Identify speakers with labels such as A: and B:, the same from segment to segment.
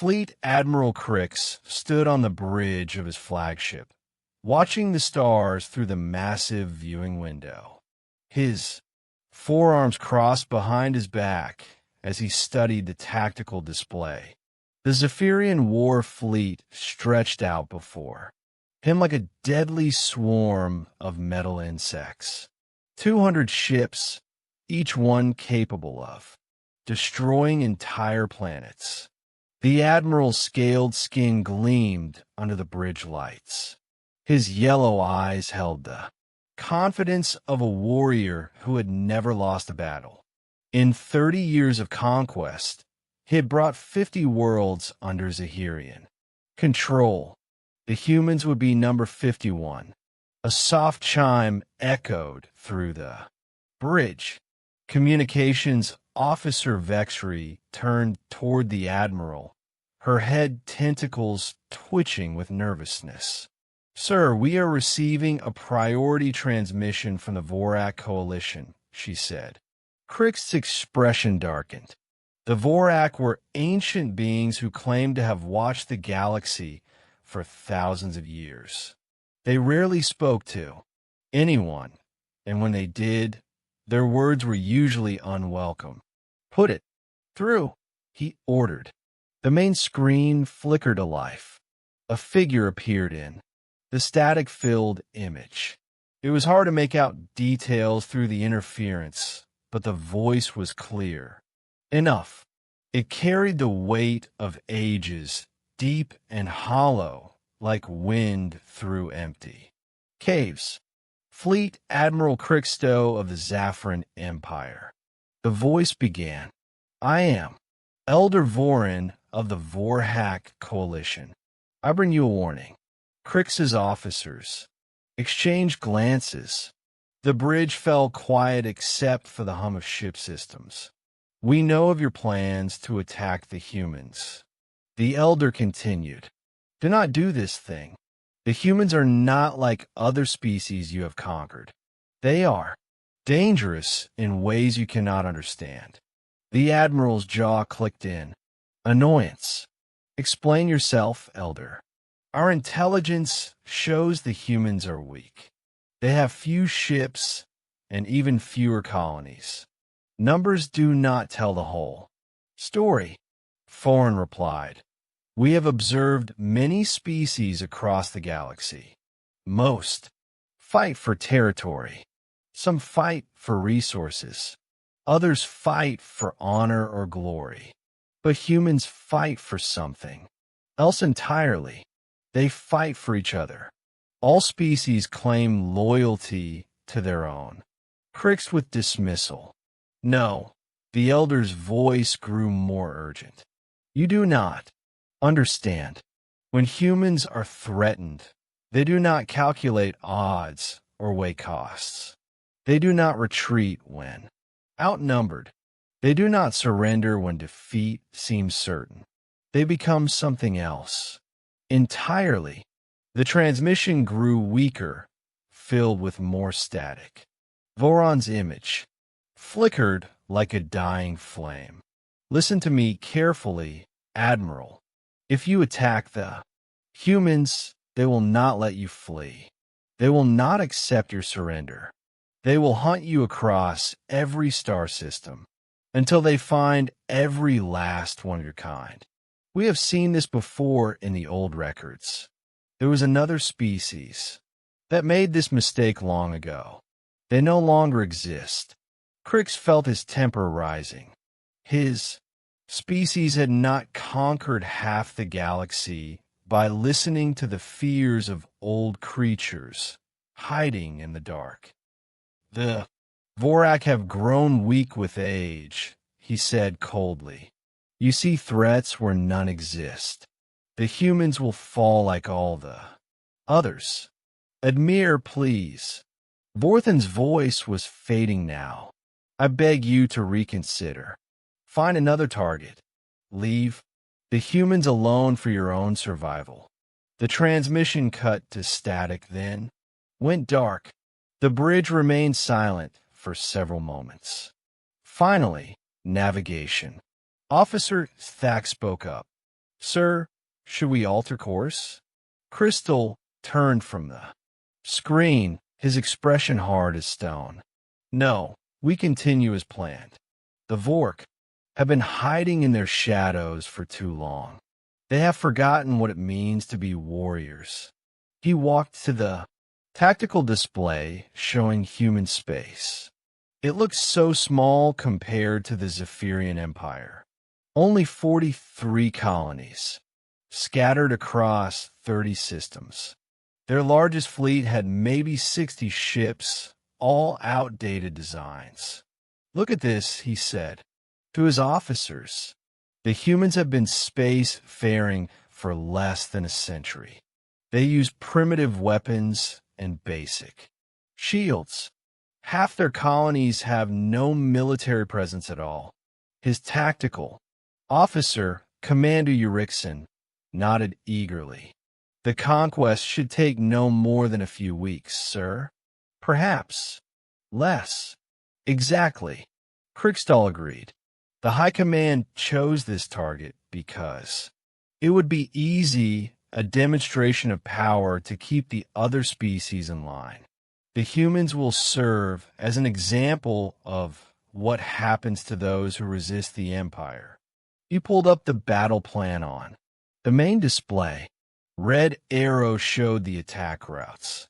A: Fleet Admiral Crix stood on the bridge of his flagship, watching the stars through the massive viewing window. His forearms crossed behind his back as he studied the tactical display. The Zephyrian war fleet stretched out before him like a deadly swarm of metal insects. 200 ships, each one capable of destroying entire planets. The Admiral's scaled skin gleamed under the bridge lights. His yellow eyes held the confidence of a warrior who had never lost a battle. In 30 years of conquest, he had brought 50 worlds under Zahirian control. The humans would be number 51. A soft chime echoed through the bridge. Communications Officer Vexry turned toward the Admiral, her head tentacles twitching with nervousness. "Sir, we are receiving a priority transmission from the Vorak Coalition," she said. Crix's expression darkened. The Vorak were ancient beings who claimed to have watched the galaxy for thousands of years. They rarely spoke to anyone, and when they did, their words were usually unwelcome. "Put it through," he ordered. The main screen flickered to life. A figure appeared in the static-filled image. It was hard to make out details through the interference, but the voice was clear. Enough. It carried the weight of ages, deep and hollow, like wind through empty caves. Fleet Admiral Crixto of the Zaffron Empire. The voice began. "I am Elder Vorin of the Vorhak Coalition. I bring you a warning." Crix's officers exchanged glances. The bridge fell quiet except for the hum of ship systems. "We know of your plans to attack the humans." The Elder continued. "Do not do this thing. The humans are not like other species you have conquered. They are dangerous in ways you cannot understand." The Admiral's jaw clicked in. Annoyance. "Explain yourself, Elder." "Our intelligence shows the humans are weak. They have few ships and even fewer colonies. Numbers do not tell the whole story." Foreign replied. "We have observed many species across the galaxy. Most fight for territory. Some fight for resources. Others fight for honor or glory. But humans fight for something else entirely. They fight for each other. All species claim loyalty to their own." Crix with dismissal. "No." The Elder's voice grew more urgent. "You do not understand. When humans are threatened, they do not calculate odds or weigh costs. They do not retreat when outnumbered. They do not surrender when defeat seems certain. They become something else entirely." The transmission grew weaker, filled with more static. Voron's image flickered like a dying flame. "Listen to me carefully, Admiral. If you attack the humans, they will not let you flee. They will not accept your surrender. They will hunt you across every star system until they find every last one of your kind. We have seen this before in the old records. There was another species that made this mistake long ago. They no longer exist." Crix felt his temper rising. His species had not conquered half the galaxy by listening to the fears of old creatures hiding in the dark. "The Vorak have grown weak with age," he said coldly. "You see threats where none exist. The humans will fall like all the others. Admir, please." Vorthan's voice was fading now. "I beg you to reconsider. Find another target. Leave the humans alone for your own survival." The transmission cut to static, then went dark. The bridge remained silent for several moments. Finally, navigation. Officer Thack spoke up. Sir, should we alter course? Crystal turned from the screen, his expression hard as stone. No, we continue as planned. The Vork have been hiding in their shadows for too long. They have forgotten what it means to be warriors. He walked to the tactical display showing human space. It looked so small compared to the Zephyrian Empire. Only 43 colonies, scattered across 30 systems. Their largest fleet had maybe 60 ships, all outdated designs. Look at this, he said to his officers. The humans have been space-faring for less than a century. They use primitive weapons and basic shields. Half their colonies have no military presence at all. His tactical officer, Commander Urickson, nodded eagerly. The conquest should take no more than a few weeks, sir. Perhaps less. Exactly. Krikstal agreed. The High Command chose this target because it would be a demonstration of power to keep the other species in line. The humans will serve as an example of what happens to those who resist the Empire. He pulled up the battle plan on the main display. Red arrows showed the attack routes.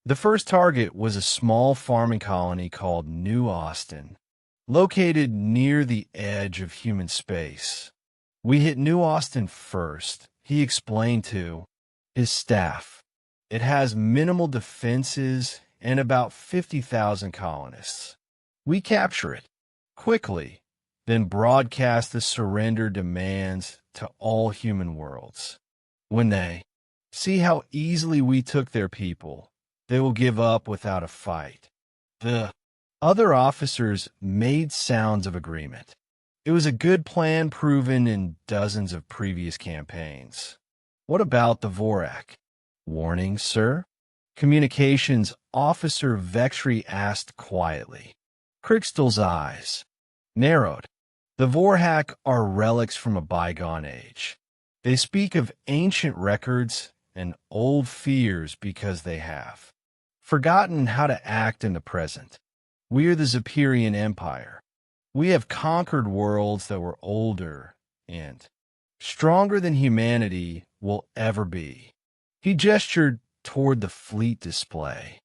A: The first target was a small farming colony called New Austin, located near the edge of human space. We hit New Austin first, he explained to his staff. It has minimal defenses and about 50,000 colonists. We capture it quickly, then broadcast the surrender demands to all human worlds. When they see how easily we took their people, they will give up without a fight. The other officers made sounds of agreement. It was a good plan proven in dozens of previous campaigns. What about the Vorak? Warning, sir? Communications Officer Vexry asked quietly. Krikstal's eyes narrowed. The Vorhak are relics from a bygone age. They speak of ancient records and old fears because they have forgotten how to act in the present. We are the Zephyrian Empire. We have conquered worlds that were older and stronger than humanity will ever be. He gestured toward the fleet display.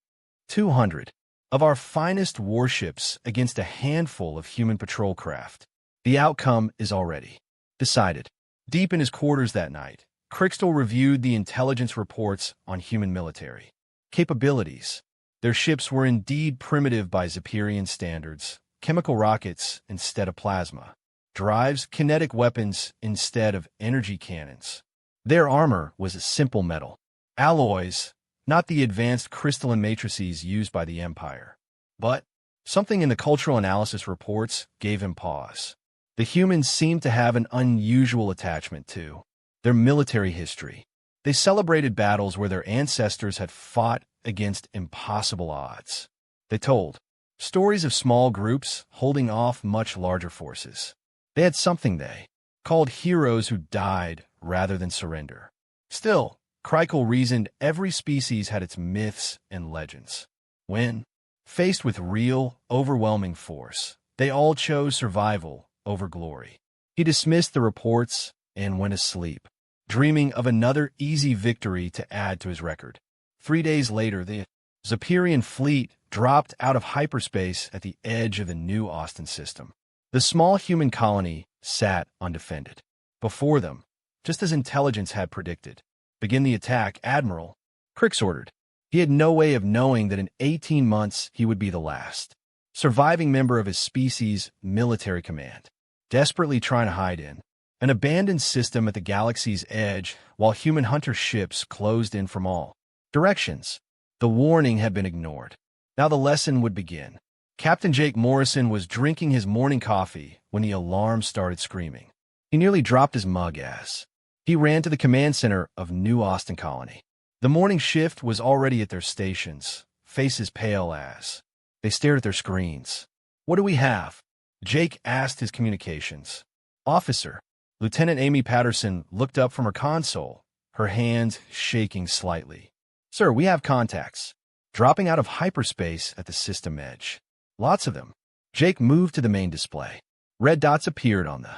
A: 200 of our finest warships against a handful of human patrol craft. The outcome is already decided. Deep in his quarters that night, Krikstal reviewed the intelligence reports on human military capabilities. Their ships were indeed primitive by Zephyrian standards, chemical rockets instead of plasma, drives, kinetic weapons instead of energy cannons. Their armor was a simple metal, alloys, not the advanced crystalline matrices used by the Empire. But something in the cultural analysis reports gave him pause. The humans seemed to have an unusual attachment to their military history. They celebrated battles where their ancestors had fought against impossible odds. They told stories of small groups holding off much larger forces. They had something they called heroes who died rather than surrender. Still, Krykle reasoned every species had its myths and legends. When faced with real, overwhelming force, they all chose survival over glory. He dismissed the reports and went asleep, dreaming of another easy victory to add to his record. 3 days later, the Zephyrian fleet dropped out of hyperspace at the edge of the New Austin system. The small human colony sat undefended. Before them, just as intelligence had predicted, begin the attack, Admiral Crix ordered. He had no way of knowing that in 18 months he would be the last surviving member of his species' military command, desperately trying to hide in an abandoned system at the galaxy's edge while human hunter ships closed in from all directions. The warning had been ignored. Now the lesson would begin. Captain Jake Morrison was drinking his morning coffee when the alarm started screaming. He nearly dropped his mug as he ran to the command center of New Austin Colony. The morning shift was already at their stations, faces pale as they stared at their screens. What do we have? Jake asked his communications officer. Lieutenant Amy Patterson looked up from her console, her hands shaking slightly. Sir, we have contacts. Dropping out of hyperspace at the system edge. Lots of them. Jake moved to the main display. Red dots appeared on the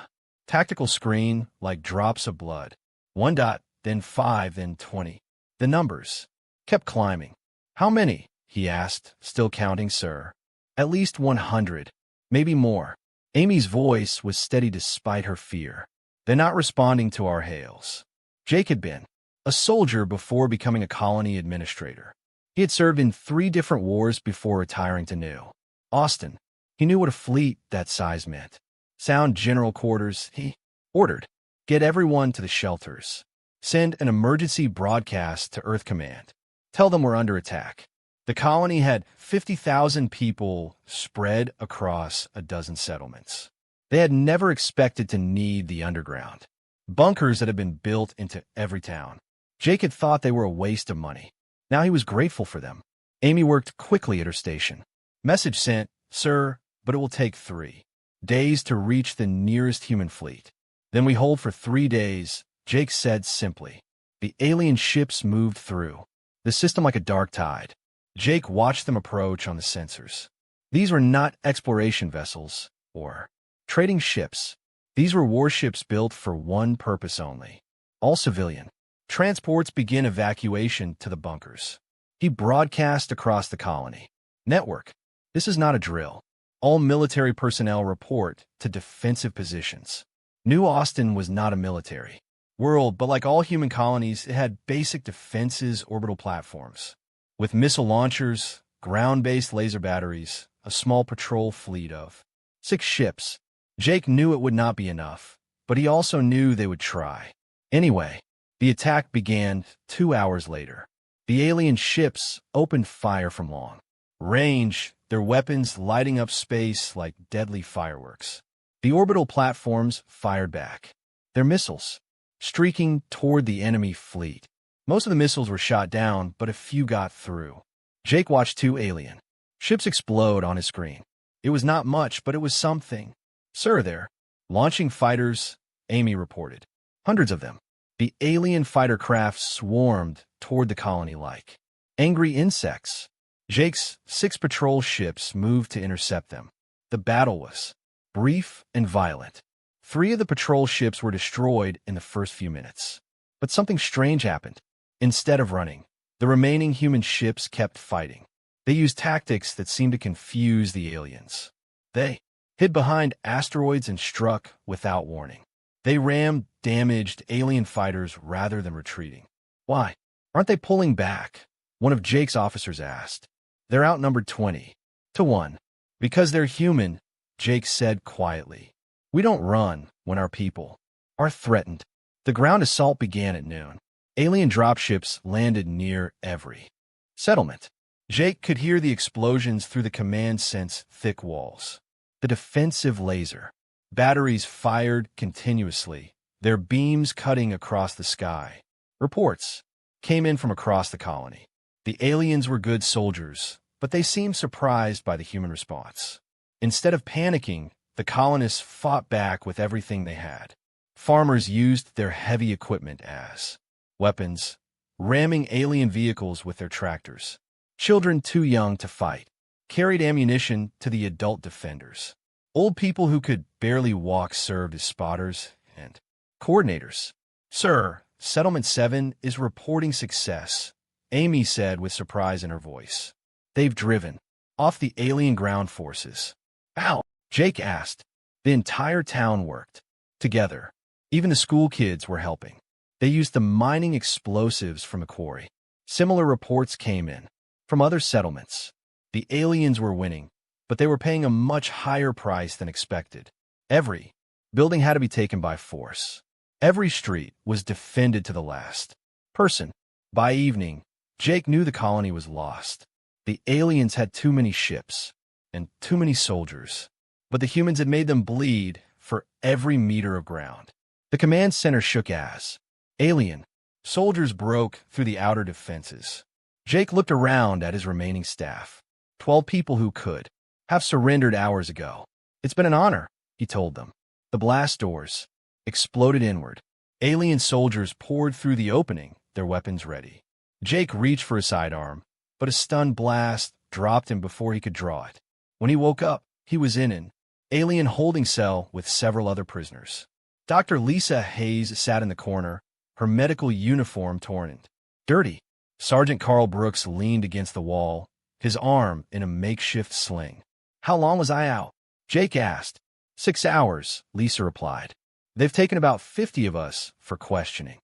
A: tactical screen like drops of blood. 1 dot, then 5, then 20. The numbers kept climbing. How many? He asked, still counting, sir. At least 100. Maybe more. Amy's voice was steady despite her fear. They're not responding to our hails. Jake had been a soldier before becoming a colony administrator. He had served in 3 different wars before retiring to New Austin. He knew what a fleet that size meant. Sound general quarters, he ordered. Get everyone to the shelters. Send an emergency broadcast to Earth Command. Tell them we're under attack. The colony had 50,000 people spread across a dozen settlements. They had never expected to need the underground. Bunkers that had been built into every town. Jake had thought they were a waste of money. Now he was grateful for them. Amy worked quickly at her station. Message sent, sir, but it will take 3 days to reach the nearest human fleet. Then we hold for 3 days, Jake said simply. The alien ships moved through the system like a dark tide. Jake watched them approach on the sensors. These were not exploration vessels or trading ships. These were warships built for one purpose only. All civilian. Transports begin evacuation to the bunkers. He broadcast across the colony. Network. This is not a drill. All military personnel report to defensive positions. New Austin was not a military world, but like all human colonies, it had basic defenses, orbital platforms. With missile launchers, ground-based laser batteries, a small patrol fleet of 6 ships. Jake knew it would not be enough, but he also knew they would try. Anyway, the attack began 2 hours later. The alien ships opened fire from long range, their weapons lighting up space like deadly fireworks. The orbital platforms fired back, their missiles streaking toward the enemy fleet. Most of the missiles were shot down, but a few got through. Jake watched 2 alien ships explode on his screen. It was not much, but it was something. Sir, they're launching fighters, Amy reported. Hundreds of them. The alien fighter craft swarmed toward the colony like angry insects. Jake's 6 patrol ships moved to intercept them. The battle was brief and violent. 3 of the patrol ships were destroyed in the first few minutes. But something strange happened. Instead of running, the remaining human ships kept fighting. They used tactics that seemed to confuse the aliens. They hid behind asteroids and struck without warning. They rammed damaged alien fighters rather than retreating. Why? Aren't they pulling back? One of Jake's officers asked. They're outnumbered 20-1. Because they're human, Jake said quietly. We don't run when our people are threatened. The ground assault began at noon. Alien dropships landed near every settlement. Jake could hear the explosions through the command sense thick walls. The defensive laser batteries fired continuously, their beams cutting across the sky. Reports came in from across the colony. The aliens were good soldiers, but they seemed surprised by the human response. Instead of panicking, the colonists fought back with everything they had. Farmers used their heavy equipment as weapons, ramming alien vehicles with their tractors. Children too young to fight carried ammunition to the adult defenders. Old people who could barely walk served as spotters and coordinators. Sir, Settlement 7 is reporting success, Amy said with surprise in her voice. They've driven off the alien ground forces. How? Jake asked. The entire town worked together. Even the school kids were helping. They used the mining explosives from the quarry. Similar reports came in from other settlements. The aliens were winning, but they were paying a much higher price than expected. Every building had to be taken by force. Every street was defended to the last person. By evening, Jake knew the colony was lost. The aliens had too many ships and too many soldiers, but the humans had made them bleed for every meter of ground. The command center shook as alien soldiers broke through the outer defenses. Jake looked around at his remaining staff. 12 people who could have surrendered hours ago. It's been an honor, he told them. The blast doors exploded inward. Alien soldiers poured through the opening, their weapons ready. Jake reached for his sidearm, but a stunned blast dropped him before he could draw it. When he woke up, he was in an alien holding cell with several other prisoners. Dr. Lisa Hayes sat in the corner, her medical uniform torn and dirty. Sergeant Carl Brooks leaned against the wall, his arm in a makeshift sling. "How long was I out?" Jake asked. 6 hours, Lisa replied. "They've taken about 50 of us for questioning."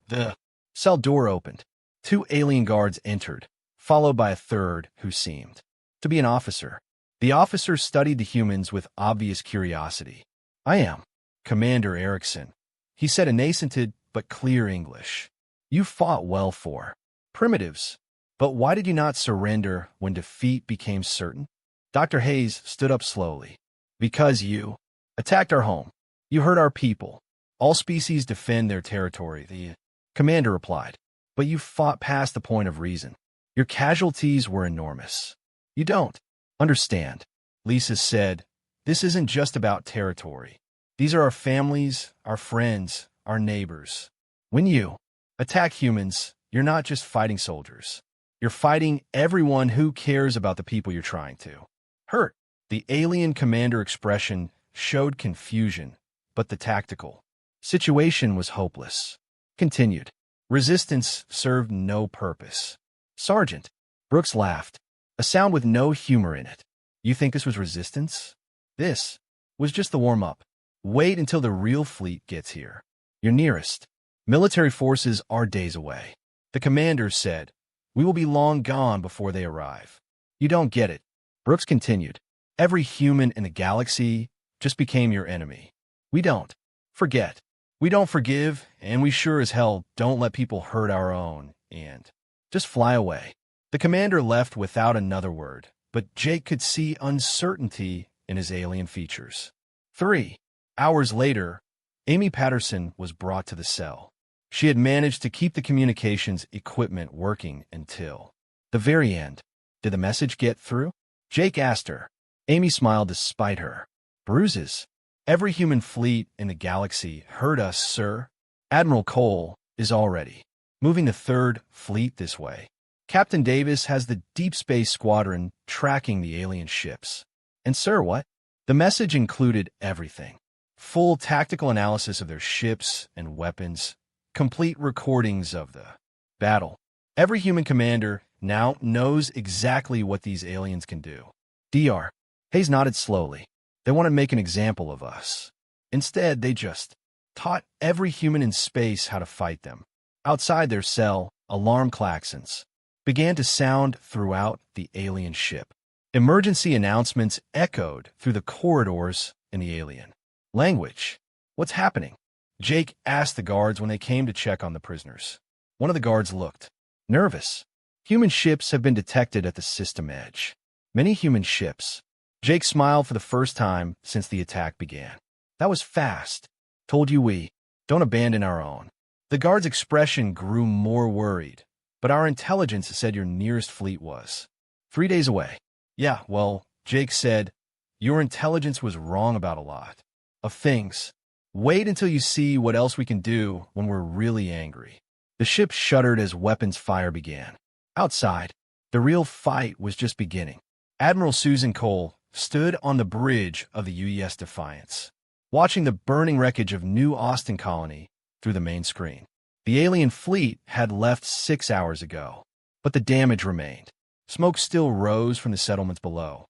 A: The cell door opened. 2 alien guards entered, followed by a third who seemed to be an officer. The officer studied the humans with obvious curiosity. "I am Commander Erickson," he said in accented but clear English. "You fought well for primitives, but why did you not surrender when defeat became certain?" Dr. Hayes stood up slowly. "Because you attacked our home. You hurt our people. All species defend their territory," the commander replied. "But you fought past the point of reason. Your casualties were enormous." "You don't understand," Lisa said. "This isn't just about territory. These are our families, our friends, our neighbors. When you attack humans, you're not just fighting soldiers. You're fighting everyone who cares about the people you're trying to hurt." The alien commander expression showed confusion, but the tactical situation was hopeless. Continued. Resistance served no purpose. Sergeant Brooks laughed, a sound with no humor in it. "You think this was resistance? This was just the warm-up. Wait until the real fleet gets here. Your nearest military forces are days away." The commander said, "We will be long gone before they arrive." "You don't get it," Brooks continued. "Every human in the galaxy just became your enemy. We don't forget. We don't forgive, and we sure as hell don't let people hurt our own and just fly away." The commander left without another word, but Jake could see uncertainty in his alien features. 3 hours later, Amy Patterson was brought to the cell. She had managed to keep the communications equipment working until the very end. "Did the message get through?" Jake asked her. Amy smiled despite her bruises. "Every human fleet in the galaxy heard us, sir. Admiral Cole is already moving the 3rd Fleet this way. Captain Davis has the Deep Space Squadron tracking the alien ships. And sir, what?" The message included everything. Full tactical analysis of their ships and weapons, complete recordings of the battle. Every human commander now knows exactly what these aliens can do. Dr. Hayes nodded slowly. "They want to make an example of us. Instead, they just taught every human in space how to fight them." Outside their cell, alarm klaxons began to sound throughout the alien ship. Emergency announcements echoed through the corridors in the alien language. "What's happening?" Jake asked the guards when they came to check on the prisoners. One of the guards looked nervous. "Human ships have been detected at the system edge." "Many human ships." Jake smiled for the first time since the attack began. "That was fast. Told you we don't abandon our own." The guard's expression grew more worried. "But our intelligence said your nearest fleet was 3 days away." "Yeah, well," Jake said, "your intelligence was wrong about a lot of things. Wait until you see what else we can do when we're really angry." The ship shuddered as weapons fire began. Outside, the real fight was just beginning. Admiral Susan Cole stood on the bridge of the UES Defiance, watching the burning wreckage of New Austin Colony through the main screen. The alien fleet had left 6 hours ago, but the damage remained. Smoke still rose from the settlements below.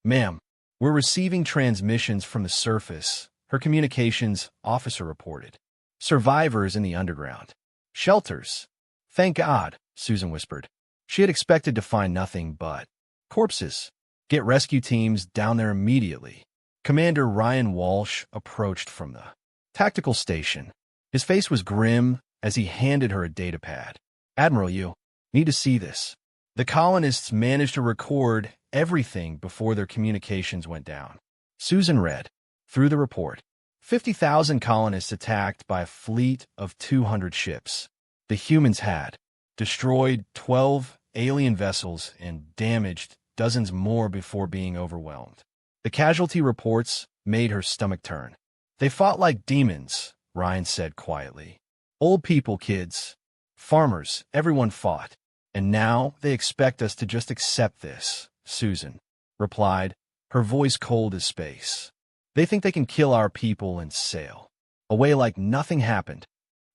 A: "Ma'am, we're receiving transmissions from the surface," her communications officer reported. "Survivors in the underground. Shelters." "Thank God," Susan whispered. She had expected to find nothing but corpses. "Get rescue teams down there immediately." Commander Ryan Walsh approached from the tactical station. His face was grim as he handed her a datapad. "Admiral, you need to see this." The colonists managed to record everything before their communications went down. Susan read through the report. 50,000 colonists attacked by a fleet of 200 ships. The humans had destroyed 12 alien vessels and damaged dozens more before being overwhelmed. The casualty reports made her stomach turn. They fought like demons, Ryan said quietly. Old people, kids, farmers, everyone fought. And now they expect us to just accept this, Susan replied, her voice cold as space. They think they can kill our people and sail away like nothing happened.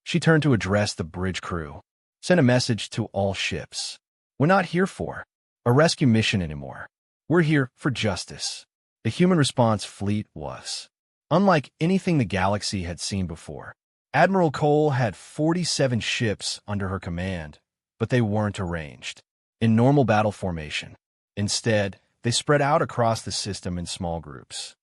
A: She turned to address the bridge crew. Send a message to all ships. We're not here for a rescue mission anymore. We're here for justice. The human response fleet was unlike anything the galaxy had seen before. Admiral Cole had 47 ships under her command, but they weren't arranged in normal battle formation. Instead, they spread out across the system in small groups.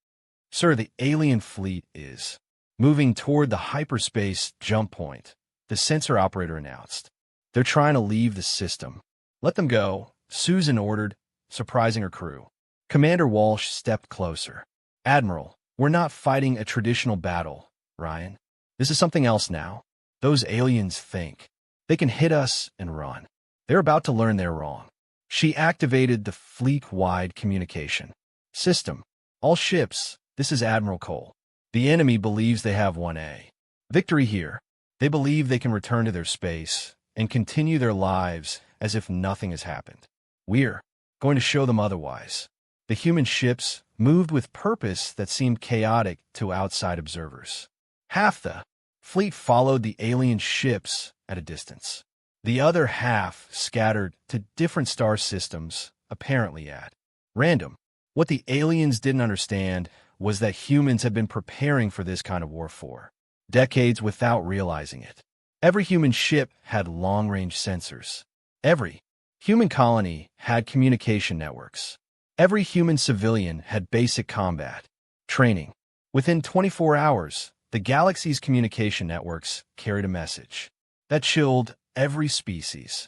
A: Sir, the alien fleet is moving toward the hyperspace jump point, the sensor operator announced. They're trying to leave the system. Let them go, Susan ordered, surprising her crew. Commander Walsh stepped closer. Admiral, we're not fighting a traditional battle, Ryan. This is something else now. Those aliens think they can hit us and run. They're about to learn they're wrong. She activated the fleet-wide communication system. All ships, this is Admiral Cole. The enemy believes they have 1A victory here. They believe they can return to their space and continue their lives as if nothing has happened. We're going to show them otherwise. The human ships moved with purpose that seemed chaotic to outside observers. Half the fleet followed the alien ships at a distance. The other half scattered to different star systems, apparently at random. What the aliens didn't understand was that humans had been preparing for this kind of war for decades without realizing it. Every human ship had long-range sensors. Every human colony had communication networks. Every human civilian had basic combat training. Within 24 hours, the galaxy's communication networks carried a message that chilled every species.